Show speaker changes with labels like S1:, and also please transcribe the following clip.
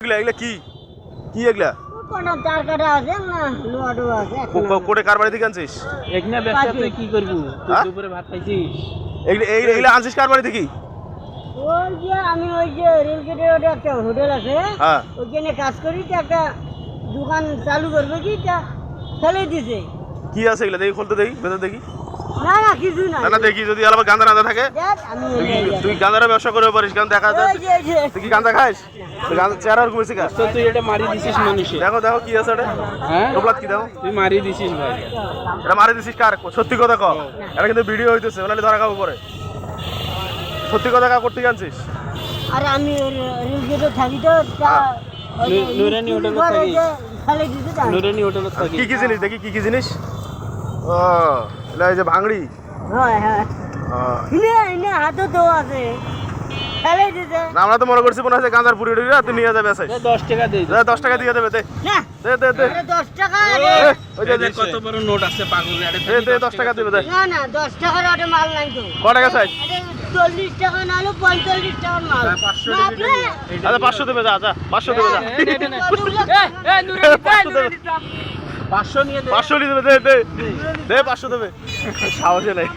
S1: এগুলা কি কি এগুলা
S2: কোন তার কাটা আছে না লোয়াডো আছে
S1: কোটে কার বাড়ি থেকে আনছিস
S3: এখানে ব্যবসা তুই কি করবি তুই দুপুরে ভাত খাইছিস
S1: এগুলা আনছিস কার বাড়ি থেকে
S2: ওই যে আমি ওই যে রেলগেটের ওটা একটা হোটেল আছে
S1: হ্যাঁ
S2: ওইখানে কাজ করি তো একটা দোকান চালু করবে কি তা ফেলে দিছে
S1: কি আছে এগুলা দেখি খুলতে দেখি ভেতর দেখি
S2: না না কিছু না
S1: না না দেখি যদি আলাদা গান্দা না থাকে
S2: দেখ আমি ওই যে-
S1: তুই গান্দার ব্যবসা করে পারিস গান দেখা যায়
S2: ওই যে এই যে
S1: তুই কি গান্দা খাইস তুই গান্দা চেহারা আর ঘুমেছি কা
S3: তো তুই এটা মারি দিছিস মানুষে
S1: দেখো দেখো কি আছে এটা
S3: হ্যাঁ
S1: টোপলাত কি দেখো
S3: তুই মারি দিছিস ভাই
S1: এটা মারি দিছিস কার সত্যি কথা কর এটা কিন্তু ভিডিও হইতেছে ওনালি ধরা খাবো পরে সত্যি কথা কা করতে আনছিস
S2: আর আমি রেলগেটে থাকি তো তা ওই যে
S3: নুরানি হোটেলে
S2: ঘরে
S3: থাকি।
S2: যে ফেলে দিছে তা
S3: নুরানি হোটেলে থাকি
S1: কি কি জিনিস দেখি কি কি জিনিস ও এটা এই যে ভাঙড়ি
S2: হ্যাঁ হ্যাঁ ইনে হাতে তো আছে ফেলে দিছে
S1: না আমরা তো মনে করছি মনে হচ্ছে গাঁদার পুরি টুরি তুই নিয়ে যাবে আসাই
S3: 10 টাকা দে
S1: 10 টাকা দিয়ে দেবে দে
S2: না
S1: দে দে দে
S2: আরে 10 টাকা
S1: ওই যে
S3: এদের কত বড় নোট আছে পাগল আরে
S1: দে দে 10 টাকা দিবে দে
S2: না না 10 টাকার ওটা মাল নাই তো
S1: ক টাকা চাই
S2: আরে 40 টাকা না হলে 45 টাকার মাল
S3: 500
S2: না,
S3: টাকা
S2: আপনি-
S1: আচ্ছা 500 দেবে যা যা 500 দেবে যা
S2: কতগুলো-
S3: নুরানি
S1: 500 দেবে
S3: 500 নিয়ে দে
S1: 500 দেবে দে দে দে 500 দেবে সাহসে নাই